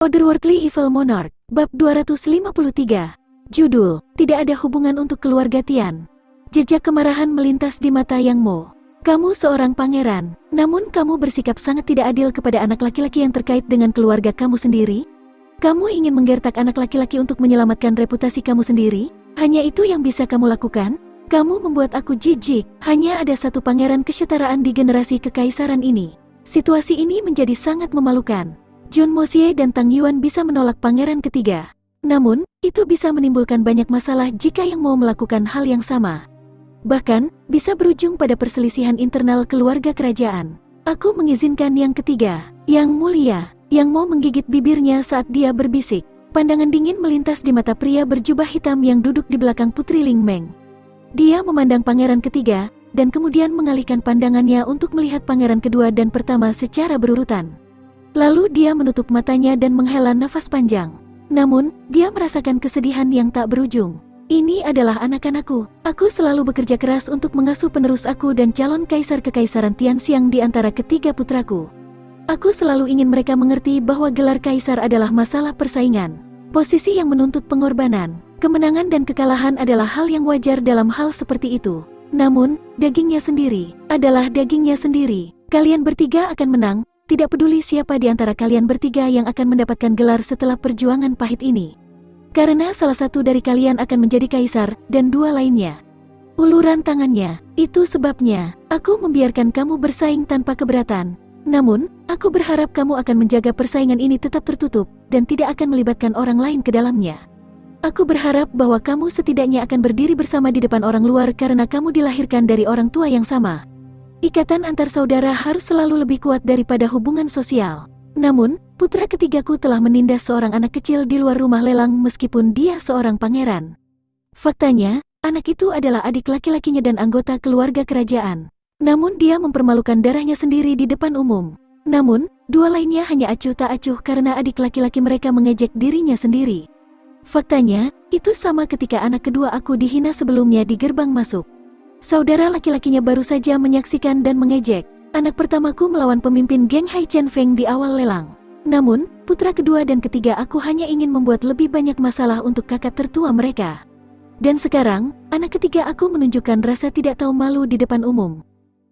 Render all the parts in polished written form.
Otherworldly Evil Monarch, Bab 253. Judul, Tidak ada hubungan untuk keluarga Tian. Jejak kemarahan melintas di mata Yang Mo. Kamu seorang pangeran, namun kamu bersikap sangat tidak adil kepada anak laki-laki yang terkait dengan keluarga kamu sendiri. Kamu ingin menggertak anak laki-laki untuk menyelamatkan reputasi kamu sendiri? Hanya itu yang bisa kamu lakukan? Kamu membuat aku jijik. Hanya ada satu pangeran kesetaraan di generasi kekaisaran ini. Situasi ini menjadi sangat memalukan. Jun Moxie dan Tang Yuan bisa menolak pangeran ketiga. Namun, itu bisa menimbulkan banyak masalah jika Yang Mo melakukan hal yang sama. Bahkan, bisa berujung pada perselisihan internal keluarga kerajaan. Aku mengizinkan yang ketiga, Yang Mulia. Yang Mo menggigit bibirnya saat dia berbisik. Pandangan dingin melintas di mata pria berjubah hitam yang duduk di belakang Putri Ling Meng. Dia memandang pangeran ketiga, dan kemudian mengalihkan pandangannya untuk melihat pangeran kedua dan pertama secara berurutan. Lalu dia menutup matanya dan menghela nafas panjang. Namun, dia merasakan kesedihan yang tak berujung. Ini adalah anak-anakku. Aku selalu bekerja keras untuk mengasuh penerus aku dan calon kaisar kekaisaran Tianxiang di antara ketiga putraku. Aku selalu ingin mereka mengerti bahwa gelar kaisar adalah masalah persaingan. Posisi yang menuntut pengorbanan, kemenangan dan kekalahan adalah hal yang wajar dalam hal seperti itu. Namun, dagingnya sendiri adalah dagingnya sendiri. Kalian bertiga akan menang. Tidak peduli siapa di antara kalian bertiga yang akan mendapatkan gelar setelah perjuangan pahit ini. Karena salah satu dari kalian akan menjadi kaisar, dan dua lainnya. Uluran tangannya, itu sebabnya, aku membiarkan kamu bersaing tanpa keberatan. Namun, aku berharap kamu akan menjaga persaingan ini tetap tertutup, dan tidak akan melibatkan orang lain ke dalamnya. Aku berharap bahwa kamu setidaknya akan berdiri bersama di depan orang luar karena kamu dilahirkan dari orang tua yang sama. Ikatan antar saudara harus selalu lebih kuat daripada hubungan sosial. Namun, putra ketigaku telah menindas seorang anak kecil di luar rumah lelang meskipun dia seorang pangeran. Faktanya, anak itu adalah adik laki-lakinya dan anggota keluarga kerajaan. Namun dia mempermalukan darahnya sendiri di depan umum. Namun, dua lainnya hanya acuh tak acuh karena adik laki-laki mereka mengejek dirinya sendiri. Faktanya, itu sama ketika anak kedua aku dihina sebelumnya di gerbang masuk. Saudara laki-lakinya baru saja menyaksikan dan mengejek. Anak pertamaku melawan pemimpin geng Hai Chen Feng di awal lelang. Namun, putra kedua dan ketiga aku hanya ingin membuat lebih banyak masalah untuk kakak tertua mereka. Dan sekarang, anak ketiga aku menunjukkan rasa tidak tahu malu di depan umum.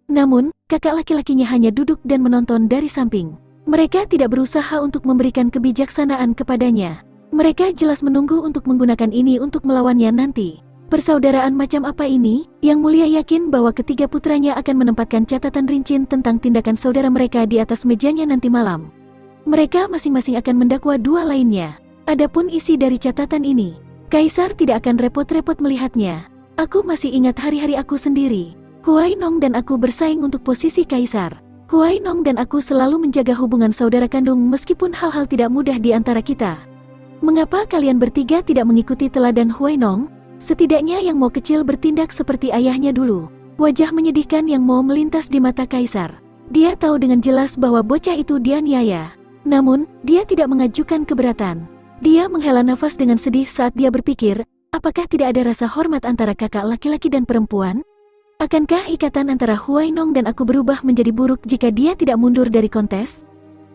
Namun, kakak laki-lakinya hanya duduk dan menonton dari samping. Mereka tidak berusaha untuk memberikan kebijaksanaan kepadanya. Mereka jelas menunggu untuk menggunakan ini untuk melawannya nanti. Persaudaraan macam apa ini? Yang Mulia yakin bahwa ketiga putranya akan menempatkan catatan rinci tentang tindakan saudara mereka di atas mejanya nanti malam. Mereka masing-masing akan mendakwa dua lainnya. Adapun isi dari catatan ini, Kaisar tidak akan repot-repot melihatnya. Aku masih ingat hari-hari aku sendiri. Huai Nong dan aku bersaing untuk posisi Kaisar. Huai Nong dan aku selalu menjaga hubungan saudara kandung meskipun hal-hal tidak mudah di antara kita. Mengapa kalian bertiga tidak mengikuti teladan Huai Nong? Setidaknya Yang Mo kecil bertindak seperti ayahnya dulu. Wajah menyedihkan Yang Mo melintas di mata Kaisar. Dia tahu dengan jelas bahwa bocah itu dianiaya. Namun, dia tidak mengajukan keberatan. Dia menghela nafas dengan sedih saat dia berpikir, apakah tidak ada rasa hormat antara kakak laki-laki dan perempuan? Akankah ikatan antara Huai Nong dan aku berubah menjadi buruk jika dia tidak mundur dari kontes?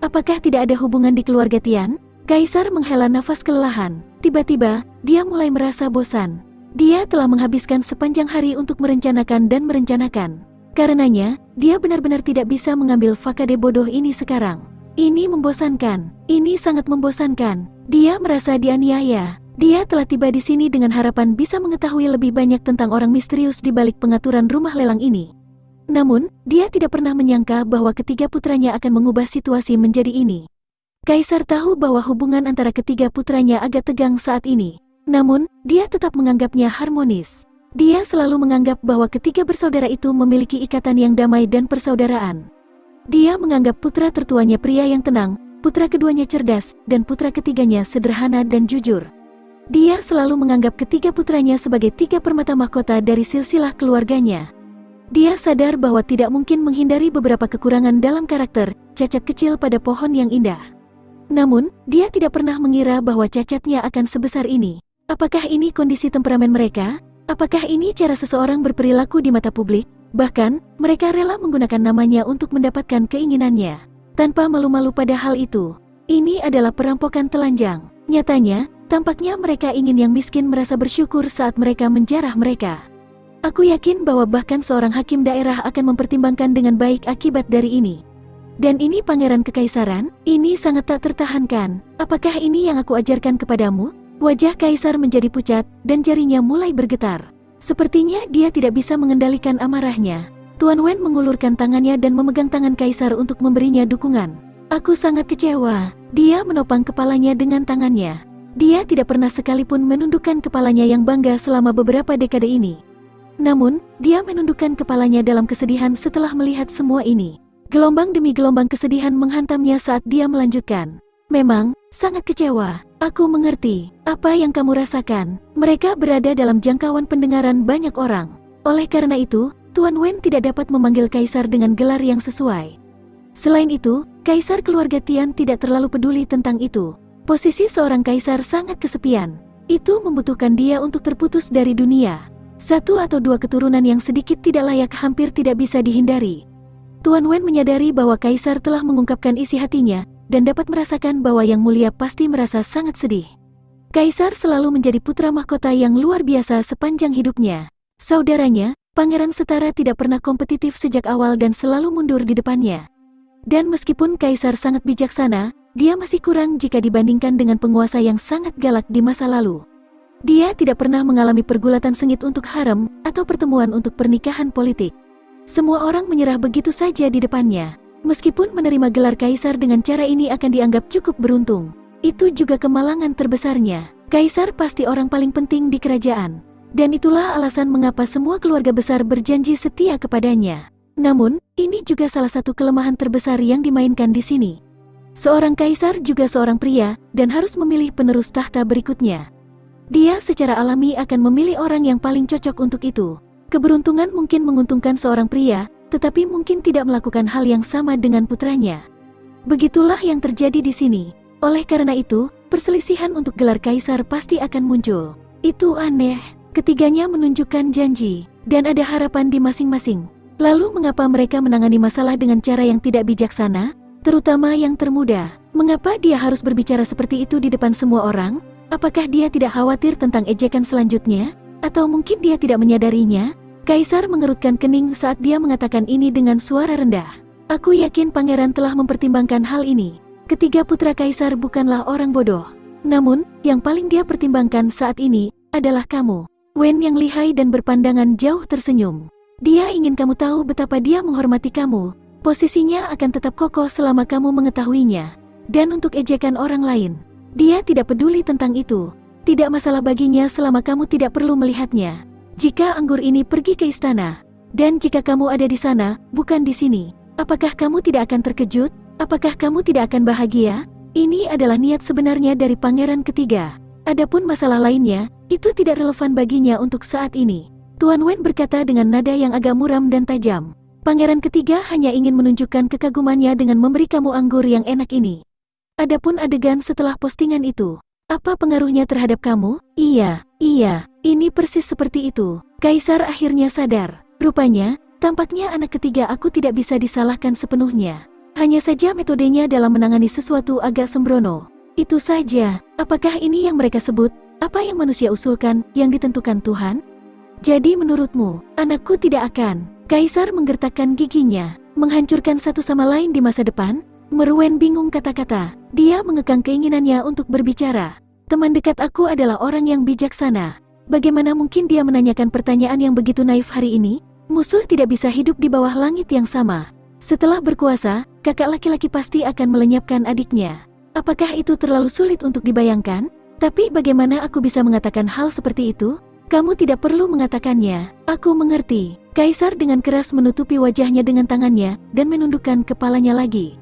Apakah tidak ada hubungan di keluarga Tian? Kaisar menghela nafas kelelahan. Tiba-tiba, dia mulai merasa bosan. Dia telah menghabiskan sepanjang hari untuk merencanakan dan merencanakan. Karenanya, dia benar-benar tidak bisa mengambil fakade bodoh ini sekarang. Ini membosankan. Ini sangat membosankan. Dia merasa dianiaya. Dia telah tiba di sini dengan harapan bisa mengetahui lebih banyak tentang orang misterius di balik pengaturan rumah lelang ini. Namun, dia tidak pernah menyangka bahwa ketiga putranya akan mengubah situasi menjadi ini. Kaisar tahu bahwa hubungan antara ketiga putranya agak tegang saat ini. Namun, dia tetap menganggapnya harmonis. Dia selalu menganggap bahwa ketiga bersaudara itu memiliki ikatan yang damai dan persaudaraan. Dia menganggap putra tertuanya pria yang tenang, putra keduanya cerdas, dan putra ketiganya sederhana dan jujur. Dia selalu menganggap ketiga putranya sebagai tiga permata mahkota dari silsilah keluarganya. Dia sadar bahwa tidak mungkin menghindari beberapa kekurangan dalam karakter, cacat kecil pada pohon yang indah. Namun, dia tidak pernah mengira bahwa cacatnya akan sebesar ini. Apakah ini kondisi temperamen mereka? Apakah ini cara seseorang berperilaku di mata publik? Bahkan, mereka rela menggunakan namanya untuk mendapatkan keinginannya. Tanpa malu-malu pada hal itu. Ini adalah perampokan telanjang. Nyatanya, tampaknya mereka ingin yang miskin merasa bersyukur saat mereka menjarah mereka. Aku yakin bahwa bahkan seorang hakim daerah akan mempertimbangkan dengan baik akibat dari ini. Dan ini pangeran kekaisaran, ini sangat tak tertahankan. Apakah ini yang aku ajarkan kepadamu? Wajah kaisar menjadi pucat, dan jarinya mulai bergetar. Sepertinya dia tidak bisa mengendalikan amarahnya. Tuan Wen mengulurkan tangannya dan memegang tangan kaisar untuk memberinya dukungan. Aku sangat kecewa. Dia menopang kepalanya dengan tangannya. Dia tidak pernah sekalipun menundukkan kepalanya yang bangga selama beberapa dekade ini. Namun, dia menundukkan kepalanya dalam kesedihan setelah melihat semua ini. Gelombang demi gelombang kesedihan menghantamnya saat dia melanjutkan. Memang, sangat kecewa. Aku mengerti apa yang kamu rasakan. Mereka berada dalam jangkauan pendengaran banyak orang. Oleh karena itu, Tuan Wen tidak dapat memanggil kaisar dengan gelar yang sesuai. Selain itu, kaisar keluarga Tian tidak terlalu peduli tentang itu. Posisi seorang kaisar sangat kesepian. Itu membutuhkan dia untuk terputus dari dunia. Satu atau dua keturunan yang sedikit tidak layak hampir tidak bisa dihindari. Tuan Wen menyadari bahwa kaisar telah mengungkapkan isi hatinya, dan dapat merasakan bahwa Yang Mulia pasti merasa sangat sedih. Kaisar selalu menjadi putra mahkota yang luar biasa sepanjang hidupnya. Saudaranya, Pangeran Setara tidak pernah kompetitif sejak awal dan selalu mundur di depannya. Dan meskipun kaisar sangat bijaksana, dia masih kurang jika dibandingkan dengan penguasa yang sangat galak di masa lalu. Dia tidak pernah mengalami pergulatan sengit untuk harem atau pertemuan untuk pernikahan politik. Semua orang menyerah begitu saja di depannya. Meskipun menerima gelar kaisar dengan cara ini akan dianggap cukup beruntung. Itu juga kemalangan terbesarnya. Kaisar pasti orang paling penting di kerajaan. Dan itulah alasan mengapa semua keluarga besar berjanji setia kepadanya. Namun, ini juga salah satu kelemahan terbesar yang dimainkan di sini. Seorang kaisar juga seorang pria, dan harus memilih penerus tahta berikutnya. Dia secara alami akan memilih orang yang paling cocok untuk itu. Keberuntungan mungkin menguntungkan seorang pria, tetapi mungkin tidak melakukan hal yang sama dengan putranya. Begitulah yang terjadi di sini. Oleh karena itu, perselisihan untuk gelar kaisar pasti akan muncul. Itu aneh. Ketiganya menunjukkan janji, dan ada harapan di masing-masing. Lalu mengapa mereka menangani masalah dengan cara yang tidak bijaksana? Terutama yang termuda. Mengapa dia harus berbicara seperti itu di depan semua orang? Apakah dia tidak khawatir tentang ejekan selanjutnya? Atau mungkin dia tidak menyadarinya? Kaisar mengerutkan kening saat dia mengatakan ini dengan suara rendah. Aku yakin pangeran telah mempertimbangkan hal ini. Ketiga putra kaisar bukanlah orang bodoh. Namun, yang paling dia pertimbangkan saat ini adalah kamu. Wen yang lihai dan berpandangan jauh tersenyum. Dia ingin kamu tahu betapa dia menghormati kamu. Posisinya akan tetap kokoh selama kamu mengetahuinya. Dan untuk ejekan orang lain, dia tidak peduli tentang itu. Tidak masalah baginya selama kamu tidak perlu melihatnya. Jika anggur ini pergi ke istana, dan jika kamu ada di sana, bukan di sini, apakah kamu tidak akan terkejut? Apakah kamu tidak akan bahagia? Ini adalah niat sebenarnya dari pangeran ketiga. Adapun masalah lainnya, itu tidak relevan baginya untuk saat ini. Tuan Wen berkata dengan nada yang agak muram dan tajam. Pangeran ketiga hanya ingin menunjukkan kekagumannya dengan memberi kamu anggur yang enak ini. Adapun adegan setelah postingan itu, apa pengaruhnya terhadap kamu? Iya, ini persis seperti itu. Kaisar akhirnya sadar. Rupanya, tampaknya anak ketiga aku tidak bisa disalahkan sepenuhnya. Hanya saja metodenya dalam menangani sesuatu agak sembrono. Itu saja. Apakah ini yang mereka sebut? Apa yang manusia usulkan, yang ditentukan Tuhan? Jadi menurutmu, anakku tidak akan? Kaisar menggertakkan giginya, menghancurkan satu sama lain di masa depan? Merwen bingung kata-kata. Dia mengekang keinginannya untuk berbicara. Teman dekat aku adalah orang yang bijaksana. Bagaimana mungkin dia menanyakan pertanyaan yang begitu naif hari ini? Musuh tidak bisa hidup di bawah langit yang sama. Setelah berkuasa, kakak laki-laki pasti akan melenyapkan adiknya. Apakah itu terlalu sulit untuk dibayangkan? Tapi bagaimana aku bisa mengatakan hal seperti itu? Kamu tidak perlu mengatakannya. Aku mengerti. Kaisar dengan keras menutupi wajahnya dengan tangannya dan menundukkan kepalanya lagi.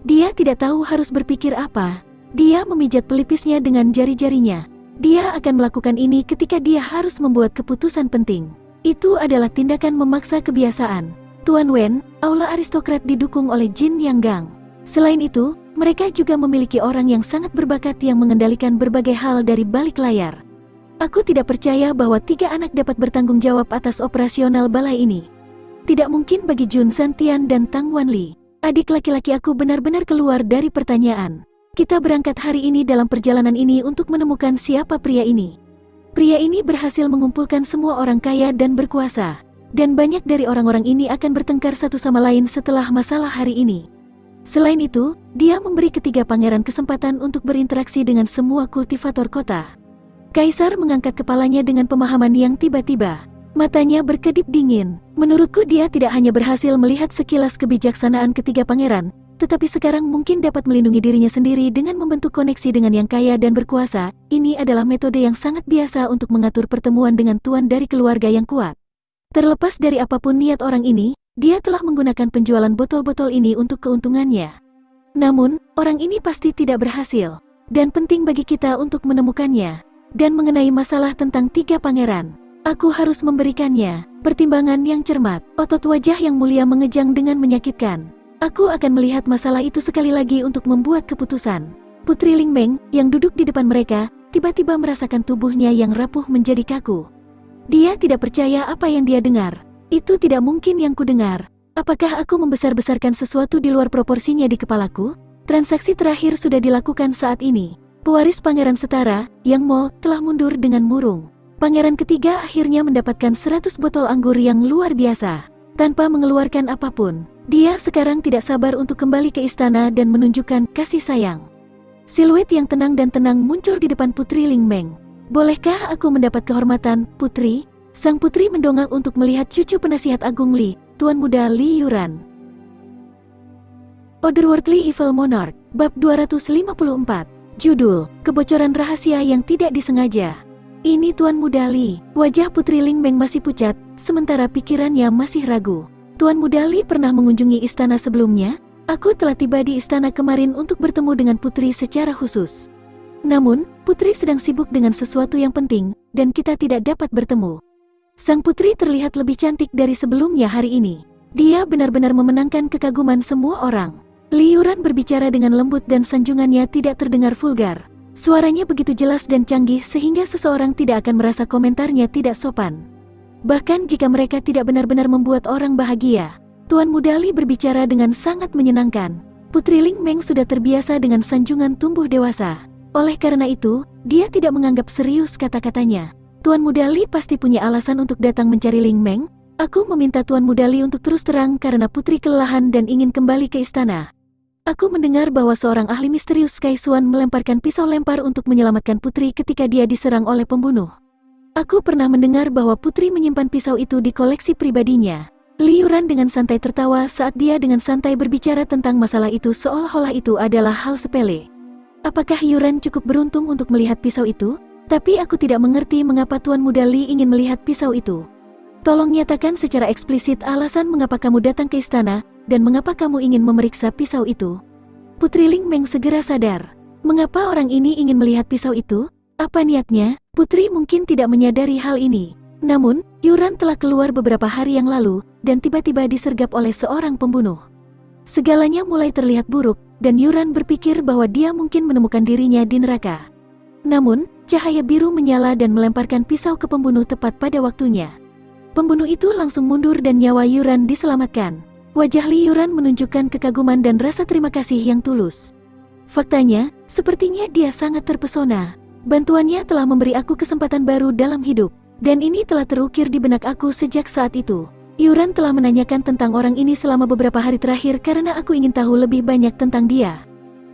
Dia tidak tahu harus berpikir apa. Dia memijat pelipisnya dengan jari-jarinya. Dia akan melakukan ini ketika dia harus membuat keputusan penting. Itu adalah tindakan memaksa kebiasaan. Tuan Wen, aula aristokrat didukung oleh Jin Yang Gang. Selain itu, mereka juga memiliki orang yang sangat berbakat yang mengendalikan berbagai hal dari balik layar. Aku tidak percaya bahwa 3 anak dapat bertanggung jawab atas operasional balai ini. Tidak mungkin bagi Jun Santian dan Tang Wanli. Adik laki-laki aku benar-benar keluar dari pertanyaan. Kita berangkat hari ini dalam perjalanan ini untuk menemukan siapa pria ini. Pria ini berhasil mengumpulkan semua orang kaya dan berkuasa. Dan banyak dari orang-orang ini akan bertengkar satu sama lain setelah masalah hari ini. Selain itu, dia memberi ketiga pangeran kesempatan untuk berinteraksi dengan semua kultivator kota. Kaisar mengangkat kepalanya dengan pemahaman yang tiba-tiba. Matanya berkedip dingin. Menurutku dia tidak hanya berhasil melihat sekilas kebijaksanaan ketiga pangeran, tetapi sekarang mungkin dapat melindungi dirinya sendiri dengan membentuk koneksi dengan yang kaya dan berkuasa. Ini adalah metode yang sangat biasa untuk mengatur pertemuan dengan tuan dari keluarga yang kuat. Terlepas dari apapun niat orang ini, dia telah menggunakan penjualan botol-botol ini untuk keuntungannya. Namun, orang ini pasti tidak berhasil, dan penting bagi kita untuk menemukannya. Dan mengenai masalah tentang tiga pangeran, aku harus memberikannya pertimbangan yang cermat. Otot wajah yang mulia mengejang dengan menyakitkan. Aku akan melihat masalah itu sekali lagi untuk membuat keputusan. Putri Ling Meng, yang duduk di depan mereka, tiba-tiba merasakan tubuhnya yang rapuh menjadi kaku. Dia tidak percaya apa yang dia dengar. Itu tidak mungkin yang kudengar. Apakah aku membesar-besarkan sesuatu di luar proporsinya di kepalaku? Transaksi terakhir sudah dilakukan saat ini. Pewaris Pangeran Setara, Yang Mo, telah mundur dengan murung. Pangeran ketiga akhirnya mendapatkan 100 botol anggur yang luar biasa. Tanpa mengeluarkan apapun, dia sekarang tidak sabar untuk kembali ke istana dan menunjukkan kasih sayang. Siluet yang tenang dan tenang muncul di depan Putri Ling Meng. Bolehkah aku mendapat kehormatan, Putri? Sang putri mendongak untuk melihat cucu penasihat agung Li, Tuan Muda Li Yuran. Otherworldly Evil Monarch, Bab 254. Judul, Kebocoran Rahasia yang Tidak Disengaja. Ini Tuan Muda Li. Wajah Putri Ling Meng masih pucat, sementara pikirannya masih ragu. Tuan Muda Li pernah mengunjungi istana sebelumnya? Aku telah tiba di istana kemarin untuk bertemu dengan putri secara khusus. Namun, putri sedang sibuk dengan sesuatu yang penting, dan kita tidak dapat bertemu. Sang putri terlihat lebih cantik dari sebelumnya hari ini. Dia benar-benar memenangkan kekaguman semua orang. Li Yuran berbicara dengan lembut dan sanjungannya tidak terdengar vulgar. Suaranya begitu jelas dan canggih sehingga seseorang tidak akan merasa komentarnya tidak sopan. Bahkan jika mereka tidak benar-benar membuat orang bahagia. Tuan Muda Li berbicara dengan sangat menyenangkan. Putri Ling Meng sudah terbiasa dengan sanjungan tumbuh dewasa. Oleh karena itu, dia tidak menganggap serius kata-katanya. Tuan Muda Li pasti punya alasan untuk datang mencari Ling Meng. Aku meminta Tuan Muda Li untuk terus terang karena putri kelelahan dan ingin kembali ke istana. Aku mendengar bahwa seorang ahli misterius Kaisuan melemparkan pisau lempar untuk menyelamatkan putri ketika dia diserang oleh pembunuh. Aku pernah mendengar bahwa putri menyimpan pisau itu di koleksi pribadinya. Li Yuran dengan santai tertawa saat dia dengan santai berbicara tentang masalah itu seolah-olah itu adalah hal sepele. Apakah Yuran cukup beruntung untuk melihat pisau itu? Tapi aku tidak mengerti mengapa Tuan Muda Li ingin melihat pisau itu. Tolong nyatakan secara eksplisit alasan mengapa kamu datang ke istana, dan mengapa kamu ingin memeriksa pisau itu. Putri Ling Meng segera sadar. Mengapa orang ini ingin melihat pisau itu? Apa niatnya? Putri mungkin tidak menyadari hal ini. Namun, Yuran telah keluar beberapa hari yang lalu, dan tiba-tiba disergap oleh seorang pembunuh. Segalanya mulai terlihat buruk, dan Yuran berpikir bahwa dia mungkin menemukan dirinya di neraka. Namun, cahaya biru menyala dan melemparkan pisau ke pembunuh tepat pada waktunya. Pembunuh itu langsung mundur dan nyawa Yuran diselamatkan. Wajah Li Yuran menunjukkan kekaguman dan rasa terima kasih yang tulus. Faktanya, sepertinya dia sangat terpesona. Bantuannya telah memberi aku kesempatan baru dalam hidup, dan ini telah terukir di benak aku sejak saat itu. Yuran telah menanyakan tentang orang ini selama beberapa hari terakhir karena aku ingin tahu lebih banyak tentang dia.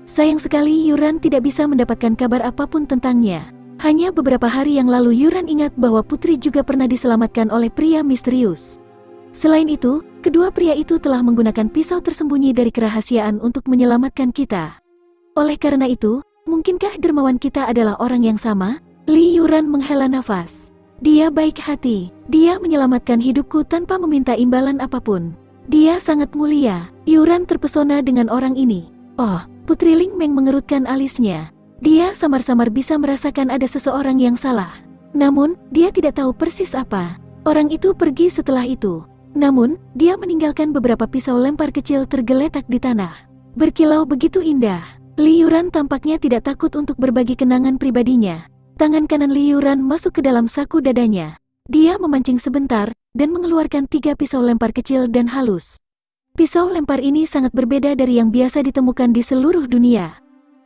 Sayang sekali Yuran tidak bisa mendapatkan kabar apapun tentangnya. Hanya beberapa hari yang lalu Yuran ingat bahwa putri juga pernah diselamatkan oleh pria misterius. Selain itu, kedua pria itu telah menggunakan pisau tersembunyi dari kerahasiaan untuk menyelamatkan kita. Oleh karena itu, mungkinkah dermawan kita adalah orang yang sama? Li Yuran menghela nafas. Dia baik hati. Dia menyelamatkan hidupku tanpa meminta imbalan apapun. Dia sangat mulia. Yuran terpesona dengan orang ini. Oh, Putri Ling Meng mengerutkan alisnya. Dia samar-samar bisa merasakan ada seseorang yang salah. Namun, dia tidak tahu persis apa. Orang itu pergi setelah itu. Namun, dia meninggalkan beberapa pisau lempar kecil tergeletak di tanah. Berkilau begitu indah. Li Yuran tampaknya tidak takut untuk berbagi kenangan pribadinya. Tangan kanan Li Yuran masuk ke dalam saku dadanya. Dia memancing sebentar, dan mengeluarkan 3 pisau lempar kecil dan halus. Pisau lempar ini sangat berbeda dari yang biasa ditemukan di seluruh dunia.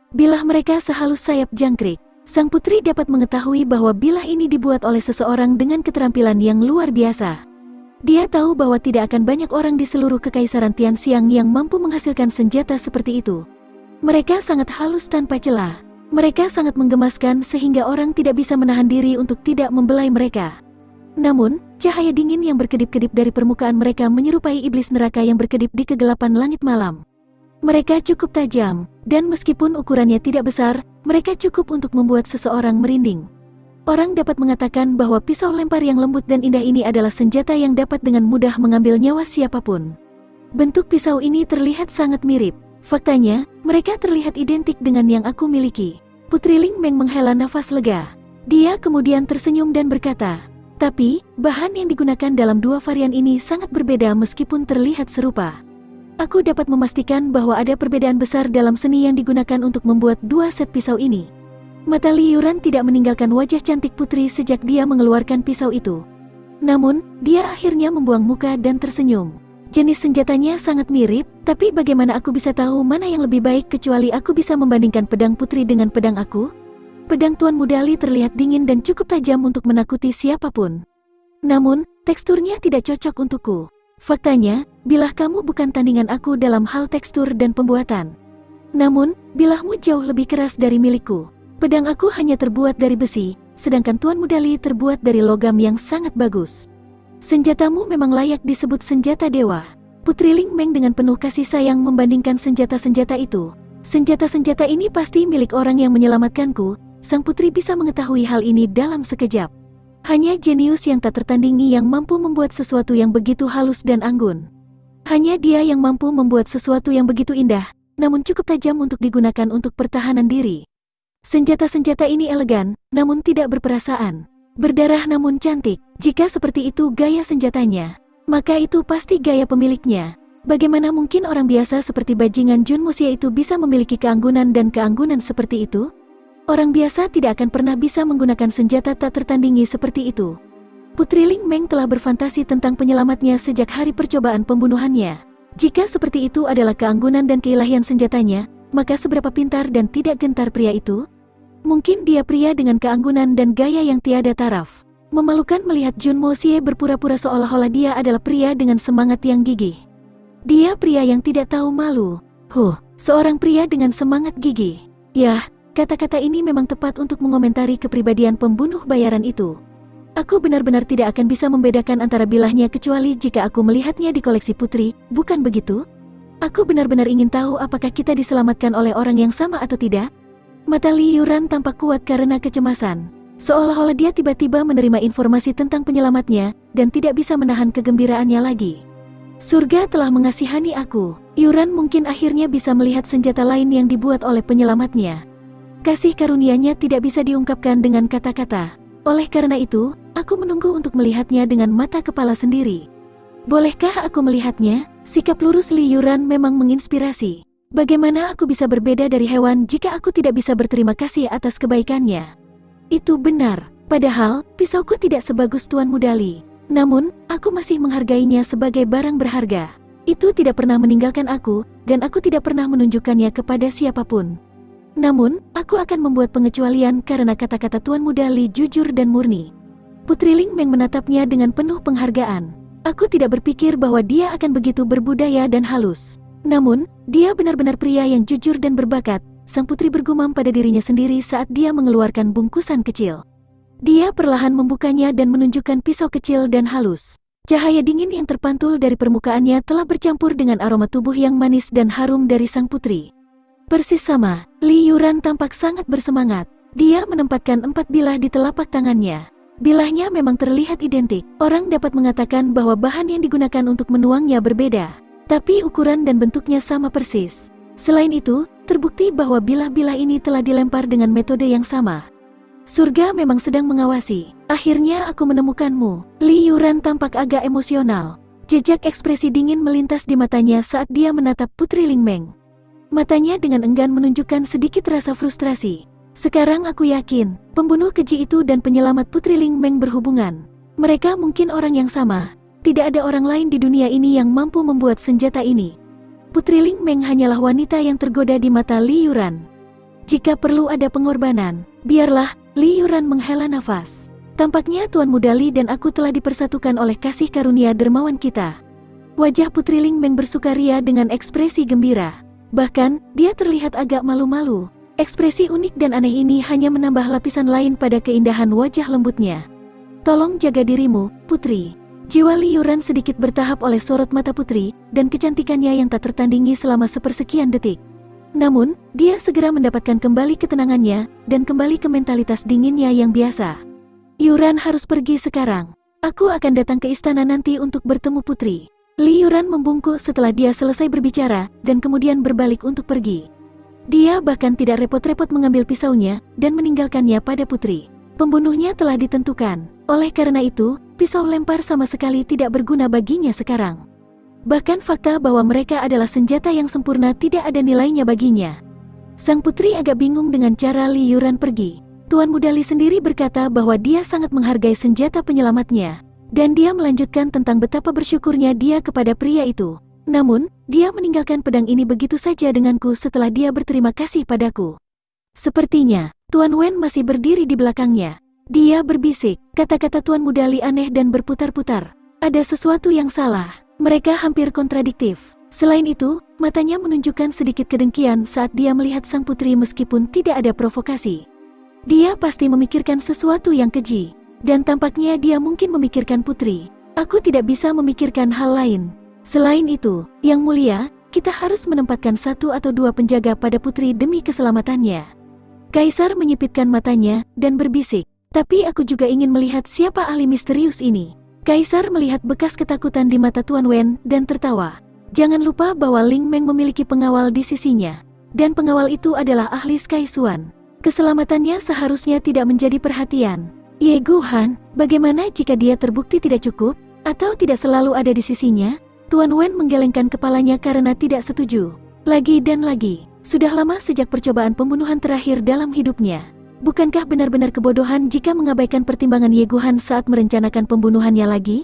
Bilah mereka sehalus sayap jangkrik. Sang putri dapat mengetahui bahwa bilah ini dibuat oleh seseorang dengan keterampilan yang luar biasa. Dia tahu bahwa tidak akan banyak orang di seluruh kekaisaran Tianxiang yang mampu menghasilkan senjata seperti itu. Mereka sangat halus tanpa celah. Mereka sangat menggemaskan sehingga orang tidak bisa menahan diri untuk tidak membelai mereka. Namun, cahaya dingin yang berkedip-kedip dari permukaan mereka menyerupai iblis neraka yang berkedip di kegelapan langit malam. Mereka cukup tajam, dan meskipun ukurannya tidak besar, mereka cukup untuk membuat seseorang merinding. Orang dapat mengatakan bahwa pisau lempar yang lembut dan indah ini adalah senjata yang dapat dengan mudah mengambil nyawa siapapun. Bentuk pisau ini terlihat sangat mirip. Faktanya, mereka terlihat identik dengan yang aku miliki. Putri Ling Meng menghela nafas lega. Dia kemudian tersenyum dan berkata, tapi, bahan yang digunakan dalam dua varian ini sangat berbeda meskipun terlihat serupa. Aku dapat memastikan bahwa ada perbedaan besar dalam seni yang digunakan untuk membuat dua set pisau ini. Mata Li Yuran tidak meninggalkan wajah cantik putri sejak dia mengeluarkan pisau itu. Namun, dia akhirnya membuang muka dan tersenyum. Jenis senjatanya sangat mirip, tapi bagaimana aku bisa tahu mana yang lebih baik kecuali aku bisa membandingkan pedang putri dengan pedang aku? Pedang Tuan Muda Li terlihat dingin dan cukup tajam untuk menakuti siapapun. Namun, teksturnya tidak cocok untukku. Faktanya, bilah kamu bukan tandingan aku dalam hal tekstur dan pembuatan. Namun, bilahmu jauh lebih keras dari milikku. Pedang aku hanya terbuat dari besi, sedangkan Tuan Muda Li terbuat dari logam yang sangat bagus. Senjatamu memang layak disebut senjata dewa. Putri Ling Meng dengan penuh kasih sayang membandingkan senjata-senjata itu. Senjata-senjata ini pasti milik orang yang menyelamatkanku. Sang putri bisa mengetahui hal ini dalam sekejap. Hanya jenius yang tak tertandingi yang mampu membuat sesuatu yang begitu halus dan anggun. Hanya dia yang mampu membuat sesuatu yang begitu indah, namun cukup tajam untuk digunakan untuk pertahanan diri. Senjata-senjata ini elegan, namun tidak berperasaan. Berdarah namun cantik. Jika seperti itu gaya senjatanya, maka itu pasti gaya pemiliknya. Bagaimana mungkin orang biasa seperti bajingan Jun Musia itu bisa memiliki keanggunan dan keanggunan seperti itu? Orang biasa tidak akan pernah bisa menggunakan senjata tak tertandingi seperti itu. Putri Ling Meng telah berfantasi tentang penyelamatnya sejak hari percobaan pembunuhannya. Jika seperti itu adalah keanggunan dan keilahian senjatanya, maka seberapa pintar dan tidak gentar pria itu? Mungkin dia pria dengan keanggunan dan gaya yang tiada taraf. Memalukan melihat Jun Moxie berpura-pura seolah-olah dia adalah pria dengan semangat yang gigih. Dia pria yang tidak tahu malu. Seorang pria dengan semangat gigih. Yah, kata-kata ini memang tepat untuk mengomentari kepribadian pembunuh bayaran itu. Aku benar-benar tidak akan bisa membedakan antara bilahnya kecuali jika aku melihatnya di koleksi putri, bukan begitu? Aku benar-benar ingin tahu apakah kita diselamatkan oleh orang yang sama atau tidak. Mata Li Yuran tampak kuat karena kecemasan. Seolah-olah dia tiba-tiba menerima informasi tentang penyelamatnya, dan tidak bisa menahan kegembiraannya lagi. Surga telah mengasihani aku. Yuran mungkin akhirnya bisa melihat senjata lain yang dibuat oleh penyelamatnya. Kasih karunia-Nya tidak bisa diungkapkan dengan kata-kata. Oleh karena itu, aku menunggu untuk melihatnya dengan mata kepala sendiri. Bolehkah aku melihatnya? Sikap lurus Li Yuran memang menginspirasi. Bagaimana aku bisa berbeda dari hewan jika aku tidak bisa berterima kasih atas kebaikannya? Itu benar, padahal pisauku tidak sebagus Tuan Muda Li. Namun, aku masih menghargainya sebagai barang berharga. Itu tidak pernah meninggalkan aku, dan aku tidak pernah menunjukkannya kepada siapapun. Namun, aku akan membuat pengecualian karena kata-kata Tuan Muda Li jujur dan murni. Putri Ling Meng menatapnya dengan penuh penghargaan. Aku tidak berpikir bahwa dia akan begitu berbudaya dan halus. Namun, dia benar-benar pria yang jujur dan berbakat, sang putri bergumam pada dirinya sendiri saat dia mengeluarkan bungkusan kecil. Dia perlahan membukanya dan menunjukkan pisau kecil dan halus. Cahaya dingin yang terpantul dari permukaannya telah bercampur dengan aroma tubuh yang manis dan harum dari sang putri. Persis sama, Li Yuran tampak sangat bersemangat. Dia menempatkan 4 bilah di telapak tangannya. Bilahnya memang terlihat identik. Orang dapat mengatakan bahwa bahan yang digunakan untuk menuangnya berbeda, tapi ukuran dan bentuknya sama persis. Selain itu, terbukti bahwa bilah-bilah ini telah dilempar dengan metode yang sama. Surga memang sedang mengawasi. Akhirnya aku menemukanmu. Li Yuran tampak agak emosional. Jejak ekspresi dingin melintas di matanya saat dia menatap Putri Ling Meng. Matanya dengan enggan menunjukkan sedikit rasa frustrasi. Sekarang aku yakin, pembunuh keji itu dan penyelamat Putri Ling Meng berhubungan. Mereka mungkin orang yang sama. Tidak ada orang lain di dunia ini yang mampu membuat senjata ini. Putri Ling Meng hanyalah wanita yang tergoda di mata Li Yuran. Jika perlu ada pengorbanan, biarlah. Li Yuran menghela nafas. Tampaknya Tuan Muda Li dan aku telah dipersatukan oleh kasih karunia dermawan kita. Wajah Putri Ling Meng bersukaria dengan ekspresi gembira. Bahkan, dia terlihat agak malu-malu. Ekspresi unik dan aneh ini hanya menambah lapisan lain pada keindahan wajah lembutnya. Tolong jaga dirimu, Putri. Jiwa Li Yuran sedikit bertahap oleh sorot mata Putri, dan kecantikannya yang tak tertandingi selama sepersekian detik. Namun, dia segera mendapatkan kembali ketenangannya, dan kembali ke mentalitas dinginnya yang biasa. Yuran harus pergi sekarang. Aku akan datang ke istana nanti untuk bertemu Putri. Li Yuran membungkuk setelah dia selesai berbicara, dan kemudian berbalik untuk pergi. Dia bahkan tidak repot-repot mengambil pisaunya, dan meninggalkannya pada Putri. Pembunuhnya telah ditentukan. Oleh karena itu, pisau lempar sama sekali tidak berguna baginya sekarang. Bahkan fakta bahwa mereka adalah senjata yang sempurna tidak ada nilainya baginya. Sang putri agak bingung dengan cara Li Yuran pergi. Tuan Muda Li sendiri berkata bahwa dia sangat menghargai senjata penyelamatnya. Dan dia melanjutkan tentang betapa bersyukurnya dia kepada pria itu. Namun, dia meninggalkan pedang ini begitu saja denganku setelah dia berterima kasih padaku. Sepertinya, Tuan Wen masih berdiri di belakangnya. Dia berbisik, kata-kata Tuan Muda Li aneh dan berputar-putar. Ada sesuatu yang salah. Mereka hampir kontradiktif. Selain itu, matanya menunjukkan sedikit kedengkian saat dia melihat sang putri meskipun tidak ada provokasi. Dia pasti memikirkan sesuatu yang keji. Dan tampaknya dia mungkin memikirkan Putri. Aku tidak bisa memikirkan hal lain. Selain itu, Yang Mulia, kita harus menempatkan 1 atau 2 penjaga pada Putri demi keselamatannya. Kaisar menyipitkan matanya dan berbisik. Tapi aku juga ingin melihat siapa ahli misterius ini. Kaisar melihat bekas ketakutan di mata Tuan Wen dan tertawa. Jangan lupa bahwa Ling Meng memiliki pengawal di sisinya. Dan pengawal itu adalah ahli Sky Xuan. Keselamatannya seharusnya tidak menjadi perhatian. Ye Guhan, bagaimana jika dia terbukti tidak cukup, atau tidak selalu ada di sisinya? Tuan Wen menggelengkan kepalanya karena tidak setuju. Lagi dan lagi, sudah lama sejak percobaan pembunuhan terakhir dalam hidupnya. Bukankah benar-benar kebodohan jika mengabaikan pertimbangan Ye Guhan saat merencanakan pembunuhannya lagi?